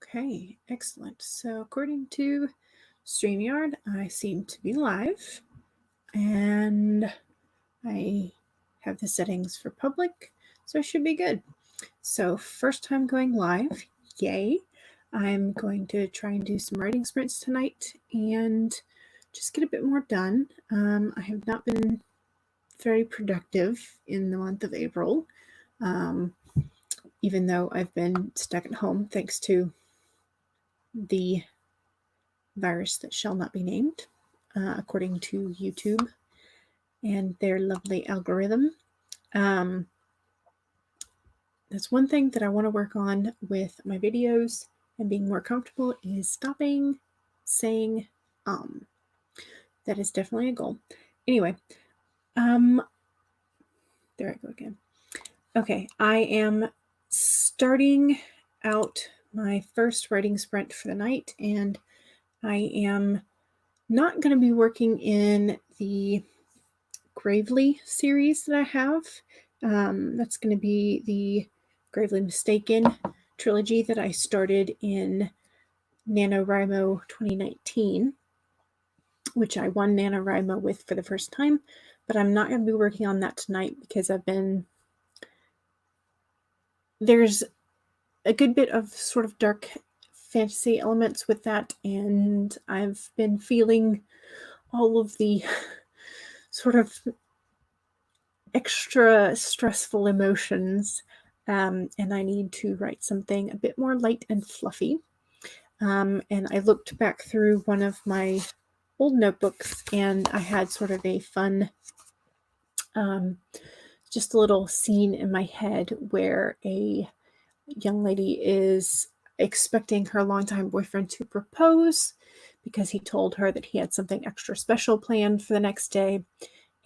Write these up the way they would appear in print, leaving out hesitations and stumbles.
Okay, excellent. So according to StreamYard, I seem to be live, and I have the settings for public, so I should be good. So first time going live, yay. I'm going to try and do some writing sprints tonight and just get a bit more done. I have not been very productive in the month of April, even though I've been stuck at home thanks to the virus that shall not be named, according to YouTube and their lovely algorithm. That's one thing that I want to work on with my videos and being more comfortable is stopping saying that is definitely a goal. Anyway, there I go again. Okay, I am starting out my first writing sprint for the night, and I am not going to be working in the Gravely series that I have. That's going to be the Gravely Mistaken trilogy that I started in NaNoWriMo 2019, which I won NaNoWriMo with for the first time, but I'm not going to be working on that tonight because there's a good bit of sort of dark fantasy elements with that, and I've been feeling all of the sort of extra stressful emotions, and I need to write something a bit more light and fluffy. And I looked back through one of my old notebooks, and I had sort of a fun, just a little scene in my head where a young lady is expecting her longtime boyfriend to propose because he told her that he had something extra special planned for the next day.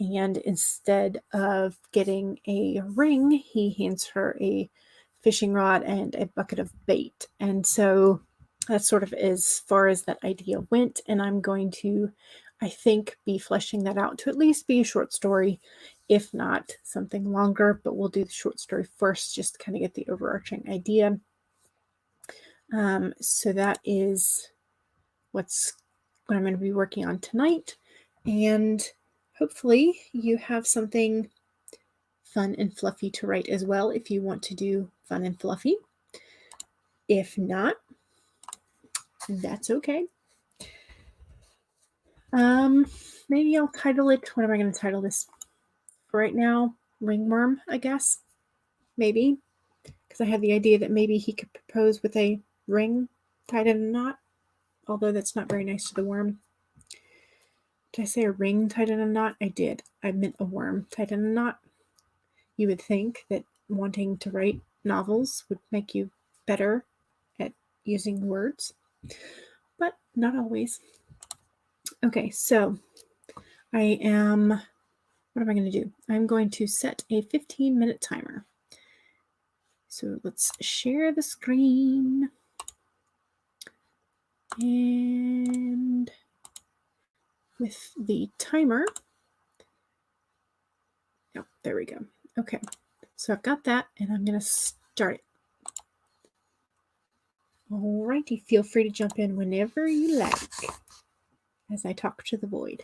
And instead of getting a ring, he hands her a fishing rod and a bucket of bait. And so that's sort of as far as that idea went. And I'm going to, I think, be fleshing that out to at least be a short story, if not something longer. But we'll do the short story first, just to kind of get the overarching idea. So that is what I'm going to be working on tonight. And hopefully you have something fun and fluffy to write as well if you want to do fun and fluffy. If not, that's okay. Maybe I'll title it, what am I going to title this for right now? Ringworm, I guess. Maybe. Because I had the idea that maybe he could propose with a ring tied in a knot. Although that's not very nice to the worm. Did I say a ring tied in a knot? I did. I meant a worm tied in a knot. You would think that wanting to write novels would make you better at using words, but not always. Okay, so what am I going to do? I'm going to set a 15-minute timer. So let's share the screen. And with the timer, oh, there we go. Okay, so I've got that, and I'm going to start it. Alrighty, feel free to jump in whenever you like as I talk to the void.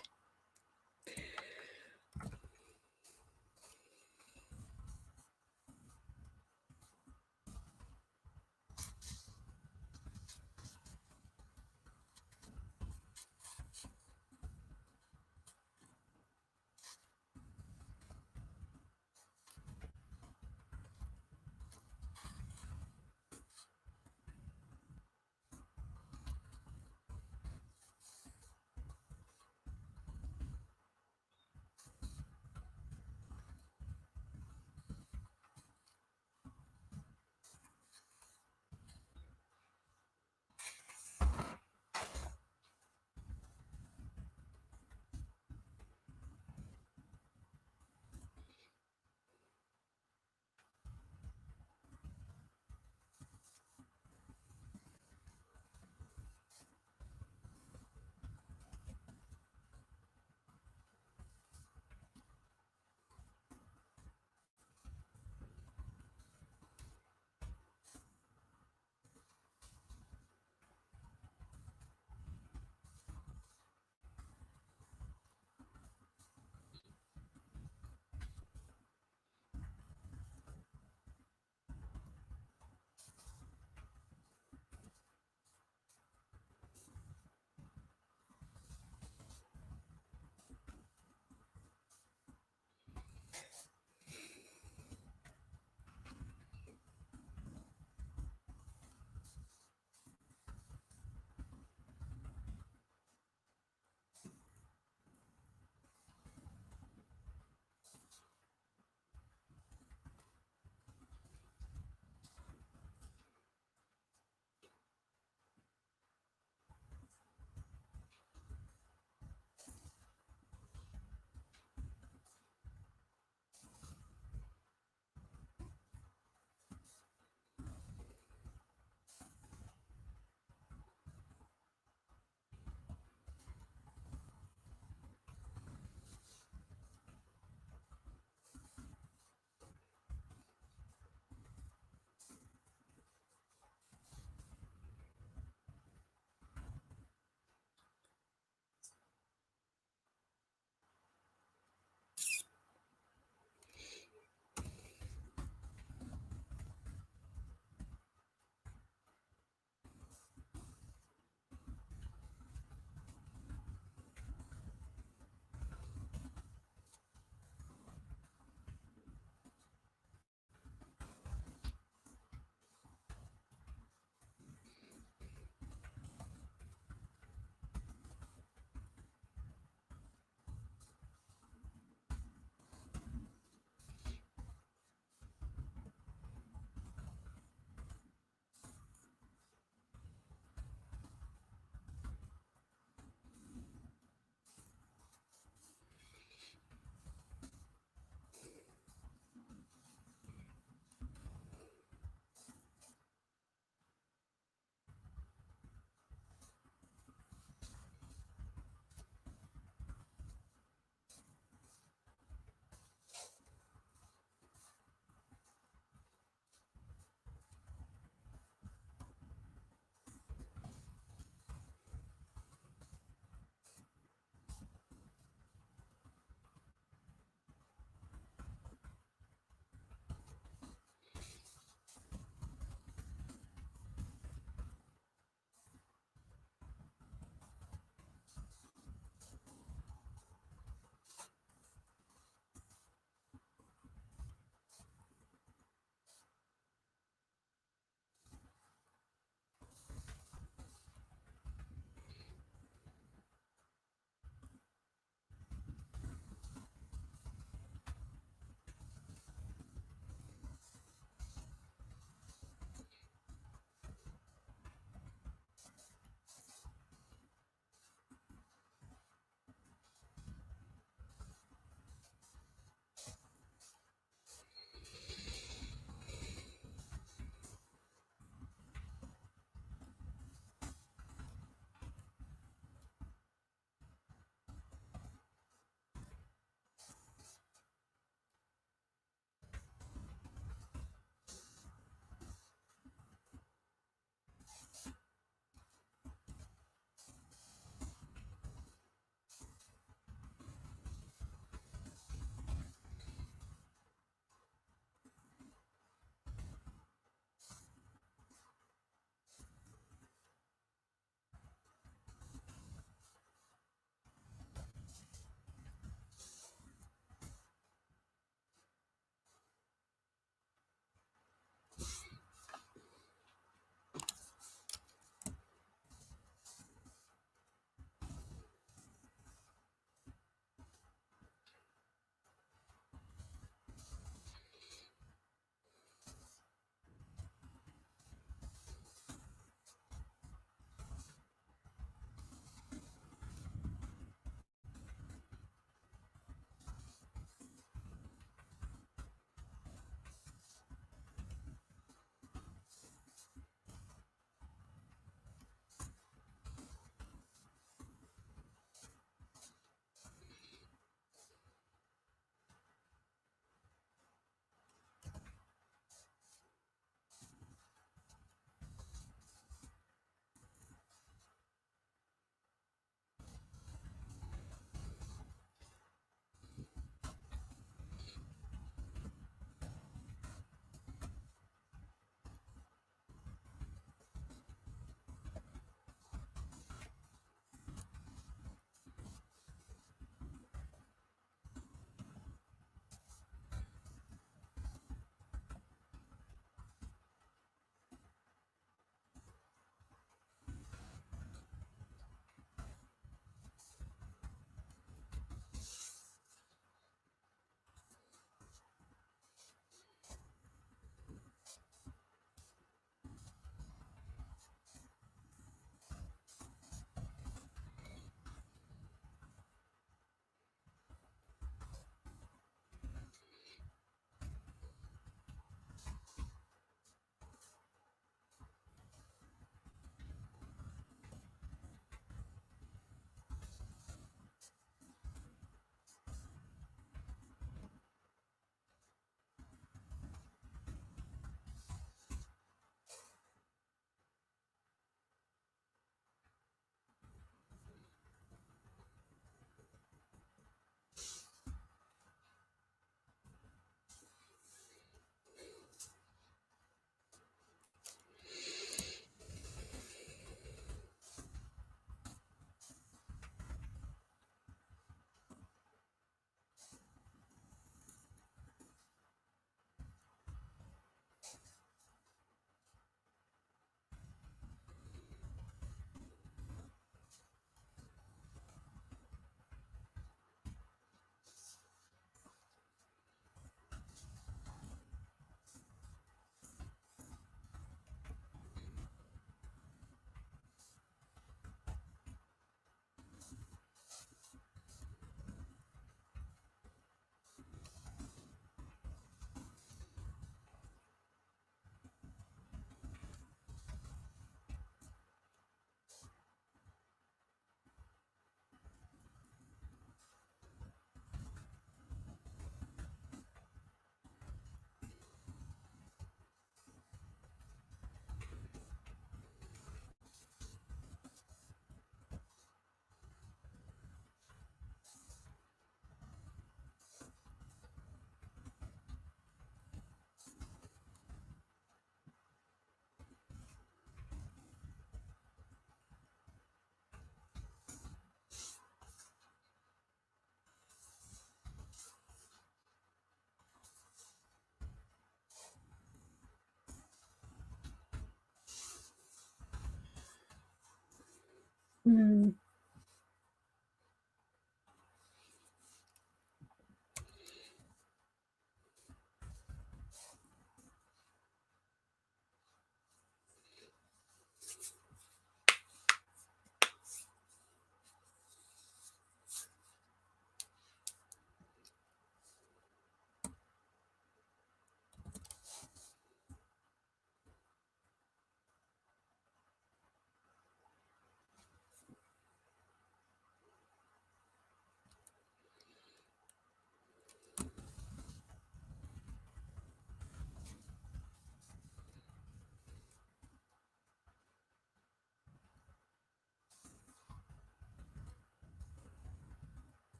Mm.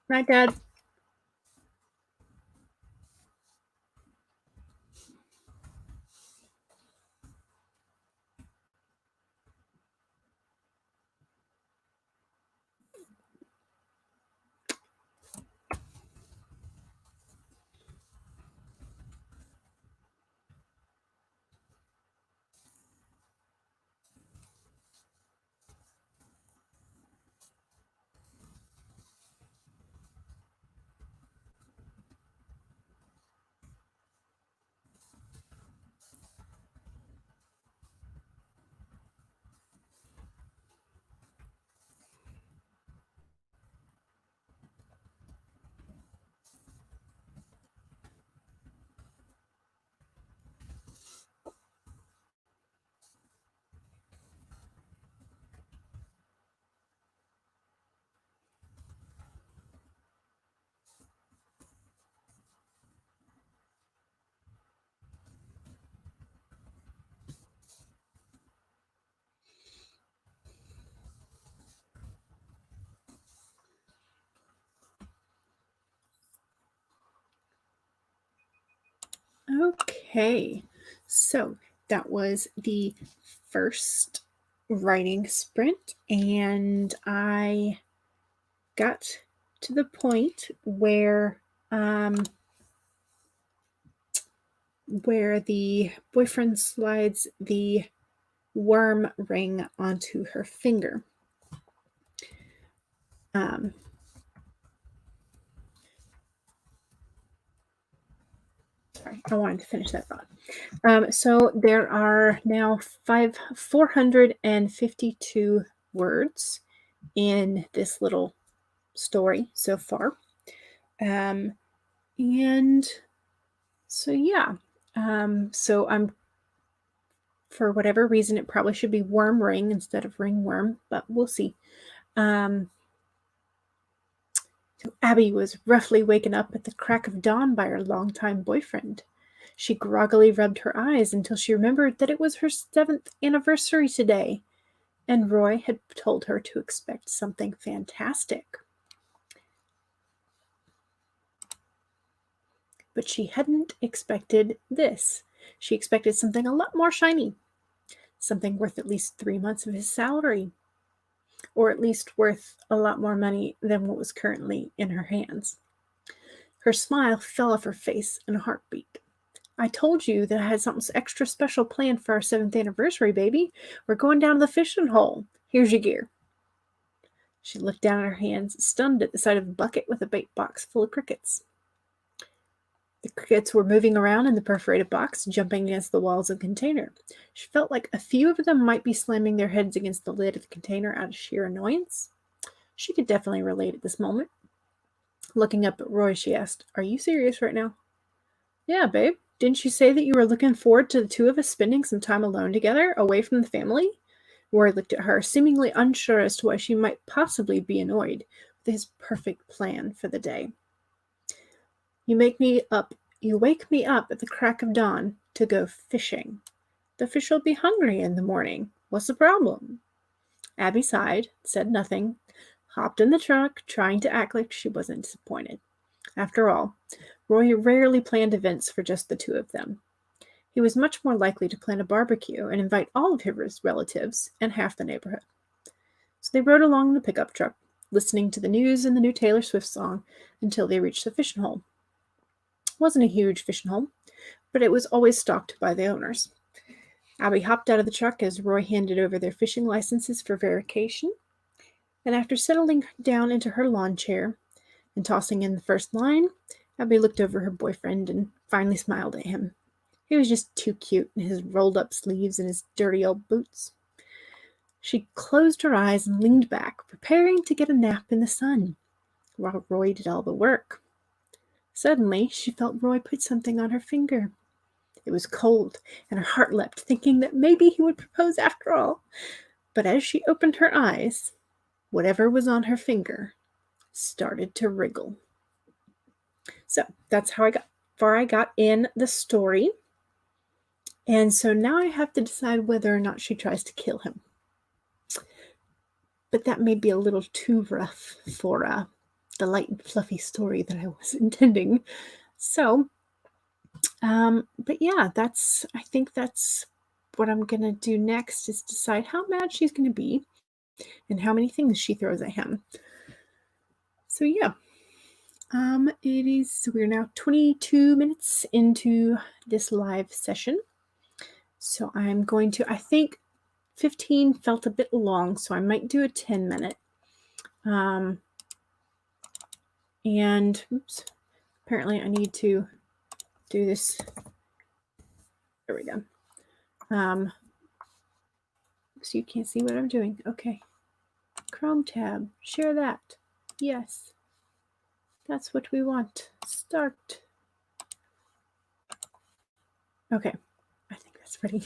Night, Dad. Okay, so that was the first writing sprint, and I got to the point where the boyfriend slides the worm ring onto her finger. Sorry, I wanted to finish that thought. So there are now 452 words in this little story so far. And so, yeah. So I'm, for whatever reason, it probably should be worm ring instead of ringworm, but we'll see. So Abby was roughly waken up at the crack of dawn by her longtime boyfriend. She groggily rubbed her eyes until she remembered that it was her 7th anniversary today, and Roy had told her to expect something fantastic. But she hadn't expected this. She expected something a lot more shiny, something worth at least 3 months of his salary, or at least worth a lot more money than what was currently in her hands. Her smile fell off her face in a heartbeat. I told you that I had something extra special planned for our 7th anniversary, baby. We're going down to the fishing hole. Here's your gear. She looked down at her hands, stunned at the sight of a bucket with a bait box full of crickets. The crickets were moving around in the perforated box, jumping against the walls of the container. She felt like a few of them might be slamming their heads against the lid of the container out of sheer annoyance. She could definitely relate at this moment. Looking up at Roy, she asked, "Are you serious right now?" "Yeah, babe. Didn't you say that you were looking forward to the two of us spending some time alone together, away from the family?" Roy looked at her, seemingly unsure as to why she might possibly be annoyed with his perfect plan for the day. You wake me up at the crack of dawn to go fishing. The fish will be hungry in the morning. What's the problem?" Abby sighed, said nothing, hopped in the truck, trying to act like she wasn't disappointed. After all, Roy rarely planned events for just the two of them. He was much more likely to plan a barbecue and invite all of his relatives and half the neighborhood. So they rode along in the pickup truck, listening to the news and the new Taylor Swift song until they reached the fishing hole. It wasn't a huge fishing hole, but it was always stocked by the owners. Abby hopped out of the truck as Roy handed over their fishing licenses for verification, and after settling down into her lawn chair and tossing in the first line, Abby looked over her boyfriend and finally smiled at him. He was just too cute in his rolled-up sleeves and his dirty old boots. She closed her eyes and leaned back, preparing to get a nap in the sun, while Roy did all the work. Suddenly, she felt Roy put something on her finger. It was cold, and her heart leapt, thinking that maybe he would propose after all. But as she opened her eyes, whatever was on her finger started to wriggle. So that's how far I got in the story. And so now I have to decide whether or not she tries to kill him. But that may be a little too rough for the light and fluffy story that I was intending. So, but yeah, I think that's what I'm going to do next, is decide how mad she's going to be and how many things she throws at him. So yeah, we're now 22 minutes into this live session. So I'm going to, I think 15 felt a bit long, so I might do a 10-minute. And oops, apparently I need to do this. There we go. So you can't see what I'm doing. Okay. Chrome tab, share that. Yes. That's what we want. Start. Okay. I think that's ready.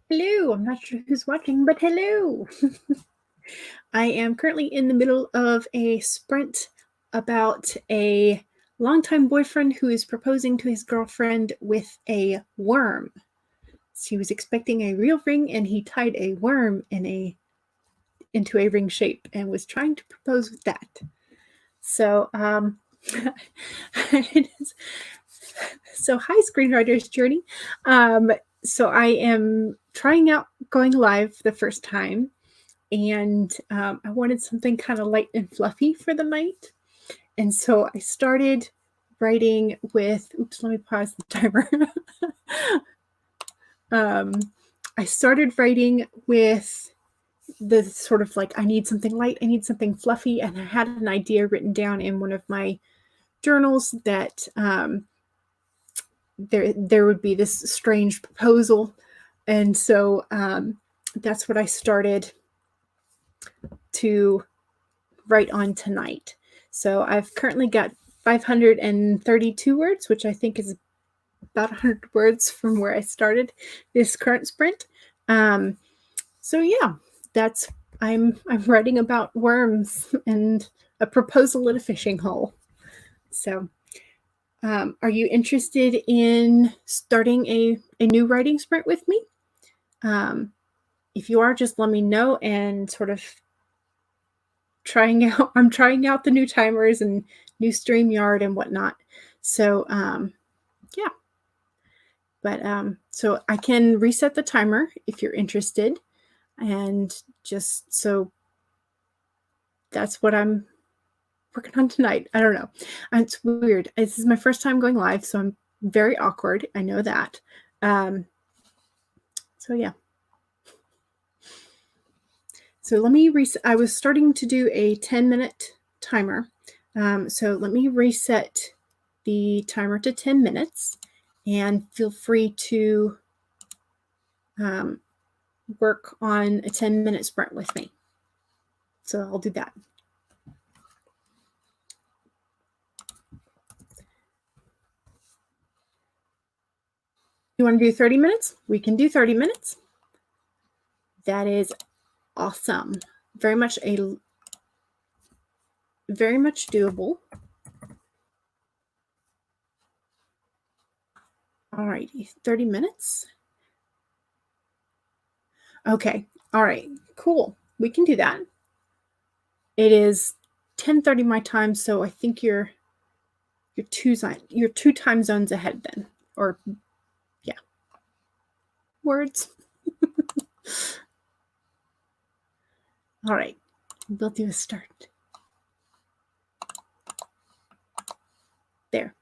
Hello, I'm not sure who's watching, but hello. I am currently in the middle of a sprint about a longtime boyfriend who is proposing to his girlfriend with a worm. She was expecting a real ring, and he tied a worm into a ring shape and was trying to propose with that. So, so hi, Screenwriter's Journey. So I am trying out going live the first time, and I wanted something kind of light and fluffy for the night. And so I started writing with, oops, let me pause the timer. I started writing with the sort of like, I need something light, I need something fluffy. And I had an idea written down in one of my journals that there would be this strange proposal. And so that's what I started to write on tonight. So I've currently got 532 words, which I think is about 100 words from where I started this current sprint. So yeah, that's I'm writing about worms and a proposal at a fishing hole. So are you interested in starting a new writing sprint with me? If you are, just let me know, and sort of I'm trying out the new timers and new StreamYard and whatnot. So yeah. But so I can reset the timer if you're interested. And just so that's what I'm working on tonight. I don't know. It's weird. This is my first time going live, so I'm very awkward. I know that. So yeah. So let me reset. I was starting to do a 10-minute timer. So let me reset the timer to 10 minutes, and feel free to work on a 10-minute sprint with me. So I'll do that. You want to do 30 minutes? We can do 30 minutes. That is awesome. Very much doable. All righty, 30 minutes. Okay, all right, cool. We can do that. It is 10:30 my time, so I think you're two time zones ahead then, or yeah, words. All right, we'll do a start. There.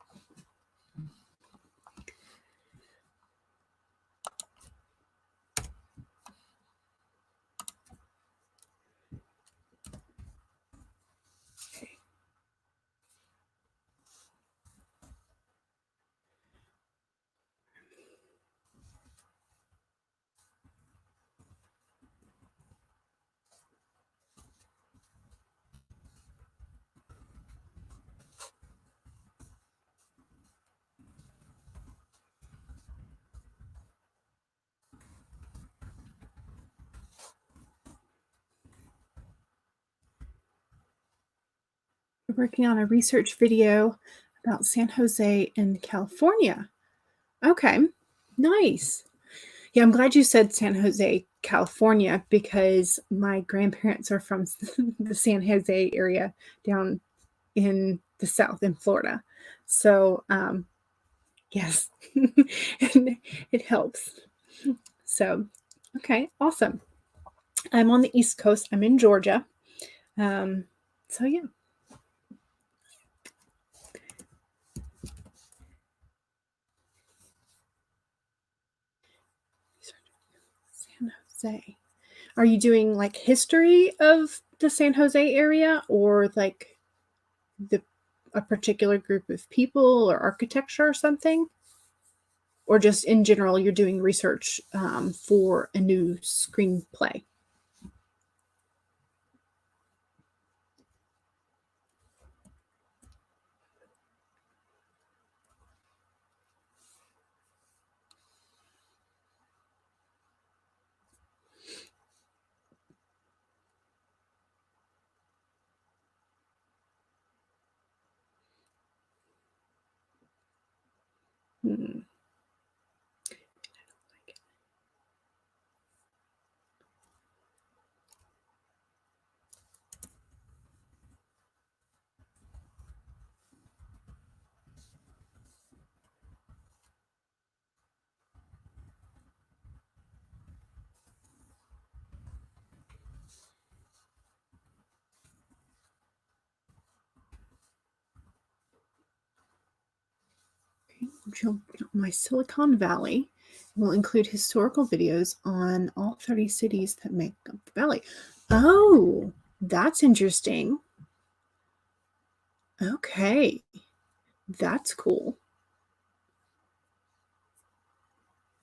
We're working on a research video about San Jose in California. Okay, nice. Yeah, I'm glad you said San Jose, California, because my grandparents are from the San Jose area down in the South in Florida. So, yes, it helps. So, okay, awesome. I'm on the East Coast. I'm in Georgia. So, yeah. San Jose. Are you doing like history of the San Jose area, or like a particular group of people or architecture or something? Or just in general, you're doing research for a new screenplay? Hmm. My Silicon Valley will include historical videos on all 30 cities that make up the valley. Oh, that's interesting. Okay, that's cool.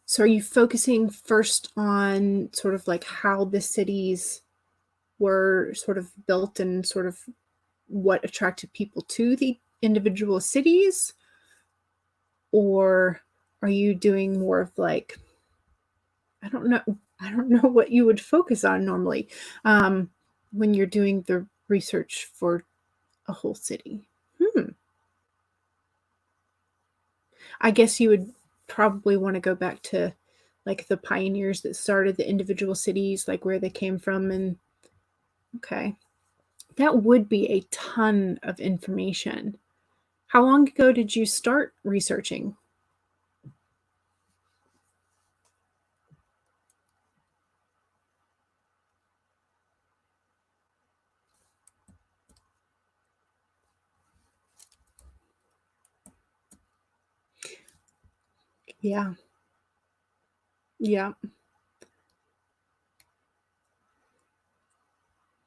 So are you focusing first on sort of like how the cities were sort of built and sort of what attracted people to the individual cities? Or are you doing more of like, I don't know what you would focus on normally when you're doing the research for a whole city? Hmm. I guess you would probably want to go back to like the pioneers that started the individual cities, like where they came from. And okay, that would be a ton of information. How long ago did you start researching? Yeah. Yeah.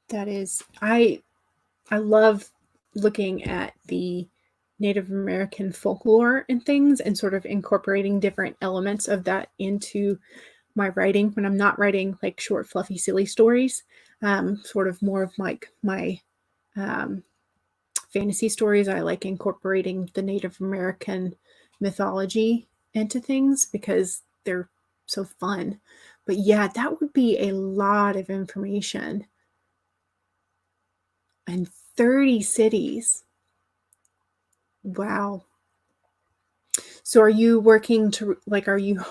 That is, I love looking at the Native American folklore and things and sort of incorporating different elements of that into my writing when I'm not writing like short, fluffy, silly stories. Sort of more of like my um, fantasy stories. I like incorporating the Native American mythology into things because they're so fun. But yeah, that would be a lot of information and 30 cities. Wow. So are you working to like are you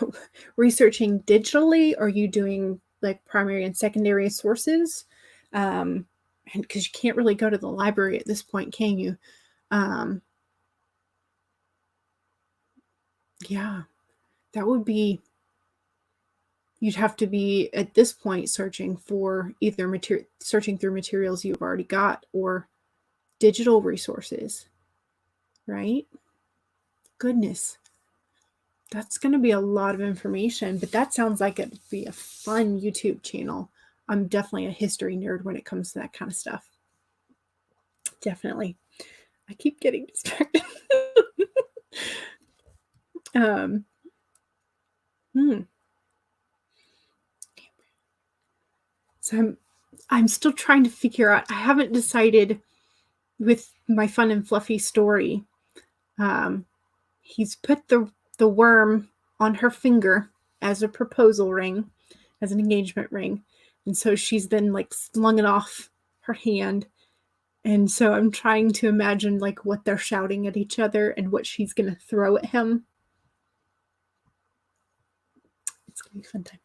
researching digitally? Are you doing like primary and secondary sources? And because you can't really go to the library at this point, can you? Um, yeah, that would be you'd have to be at this point searching for either material searching through materials you've already got or digital resources, right? Goodness. That's going to be a lot of information, but that sounds like it'd be a fun YouTube channel. I'm definitely a history nerd when it comes to that kind of stuff. Definitely. I keep getting distracted. um, hmm. So I'm still trying to figure out. I haven't decided with my fun and fluffy story. Um, he's put the worm on her finger as a proposal ring, as an engagement ring, and so she's then like slung it off her hand. And so I'm trying to imagine like what they're shouting at each other and what she's gonna throw at him. It's gonna be a fun time.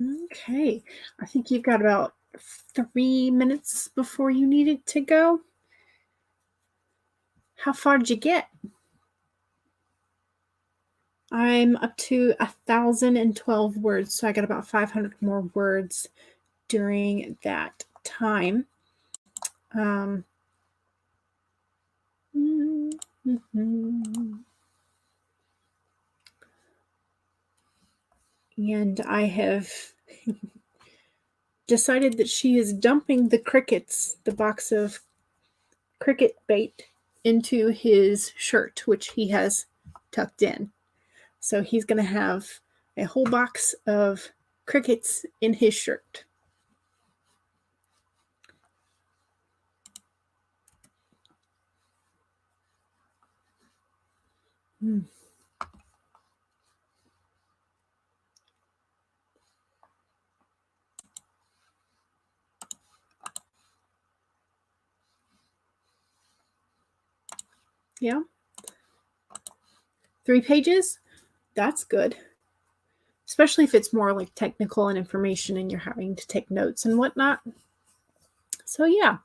Okay. I think you've got about 3 minutes before you needed to go. How far did you get? I'm up to 1,012 words, so I got about 500 more words during that time. And I have decided that she is dumping the crickets, the box of cricket bait, into his shirt, which he has tucked in. So he's going to have a whole box of crickets in his shirt. Yeah. 3 pages? That's good. Especially if it's more like technical and information and you're having to take notes and whatnot. So yeah,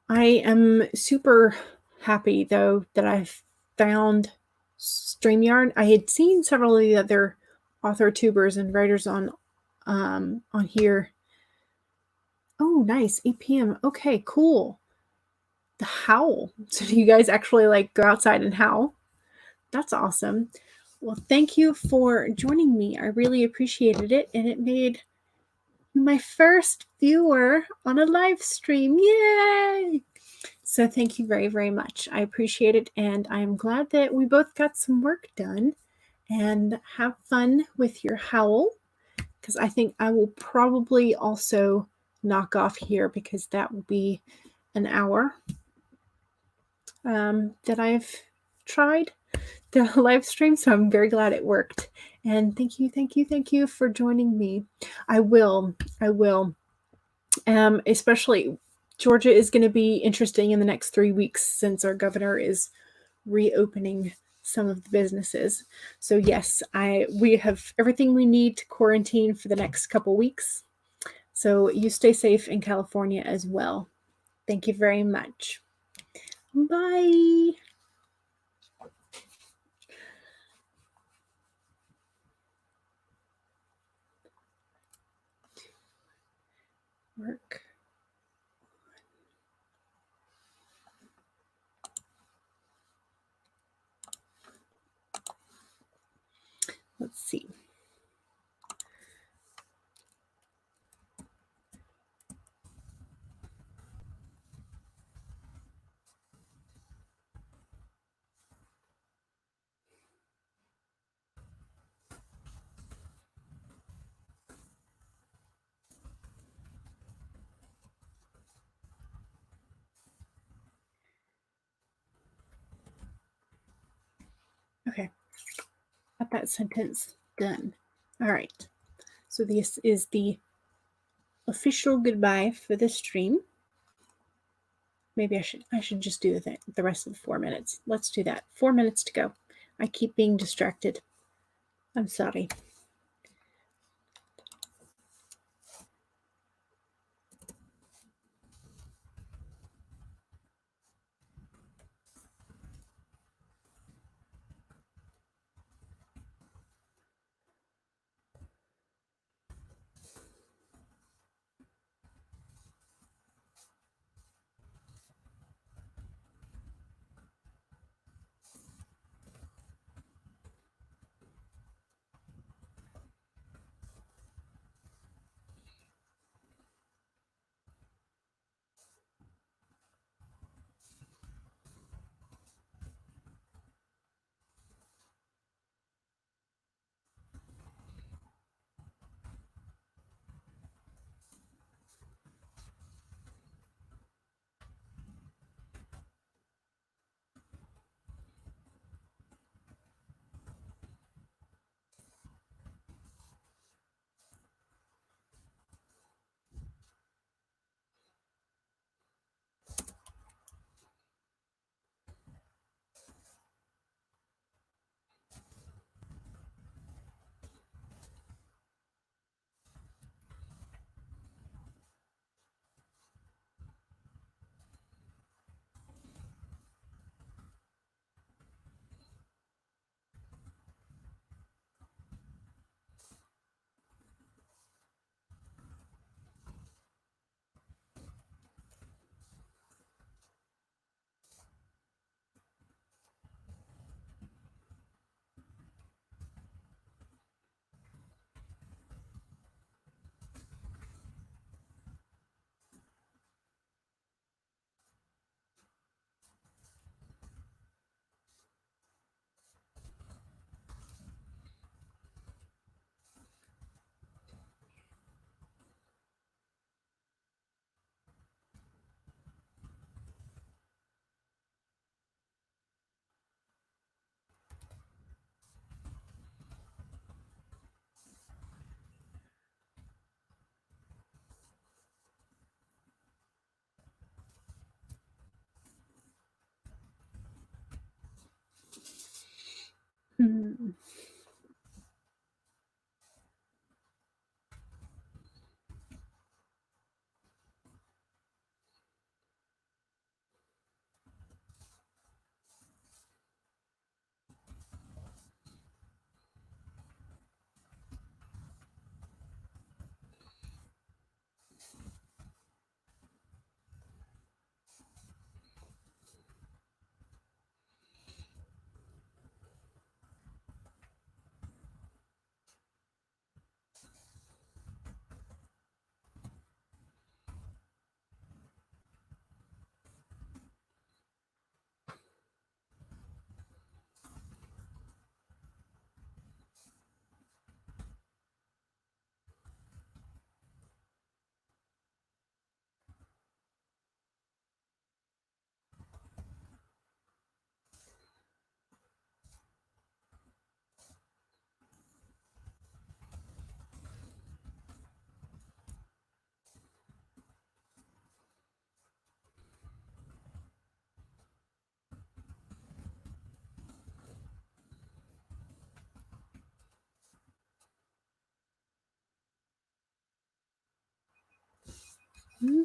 I am super happy though that I've found StreamYard. I had seen several of the other author tubers and writers on here. Oh, nice. 8 p.m. Okay, cool. The howl. So do you guys actually like go outside and howl? That's awesome. Well, thank you for joining me. I really appreciated it, and it made you my first viewer on a live stream. Yay! So thank you very, very much. I appreciate it, and I'm glad that we both got some work done. And have fun with your howl, because I think I will probably also knock off here because that will be an hour that I've tried the live stream, so I'm very glad it worked. And thank you for joining me. I will. Especially Georgia is going to be interesting in the next 3 weeks since our governor is reopening some of the businesses. So yes, we have everything we need to quarantine for the next couple weeks. So you stay safe in California as well. Thank you very much. Bye. Work. Let's see. Okay. Got that sentence done. All right. So this is the official goodbye for the stream. Maybe I should just do the rest of the 4 minutes. Let's do that. 4 minutes to go. I keep being distracted. I'm sorry. Hmm.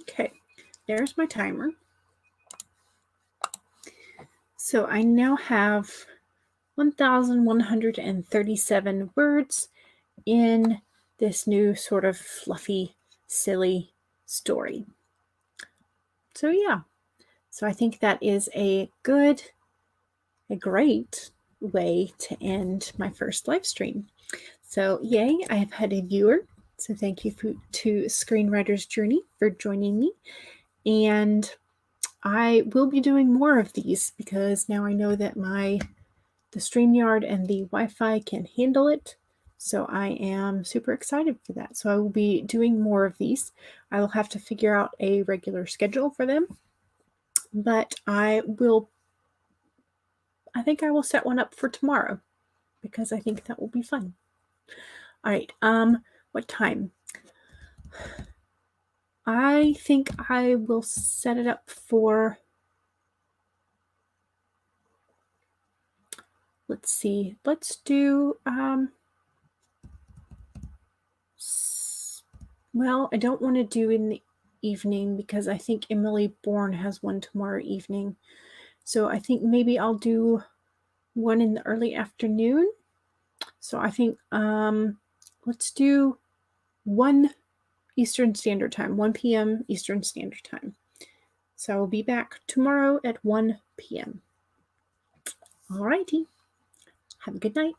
Okay, there's my timer. So I now have 1,137 words in this new sort of fluffy, silly story. So yeah, so I think that is a great way to end my first live stream. So yay, I have had a viewer. So thank you to Screenwriter's Journey for joining me. And I will be doing more of these because now I know that the StreamYard and the Wi-Fi can handle it. So I am super excited for that. So I will be doing more of these. I will have to figure out a regular schedule for them. But I think I will set one up for tomorrow because I think that will be fun. All right. What time? I think I will set it up for, let's see. Let's do well, I don't want to do in the evening because I think Emily Bourne has one tomorrow evening. So I think maybe I'll do one in the early afternoon. So I think let's do 1 Eastern Standard Time, 1 p.m. Eastern Standard Time. So I will be back tomorrow at 1 p.m. All righty. Have a good night.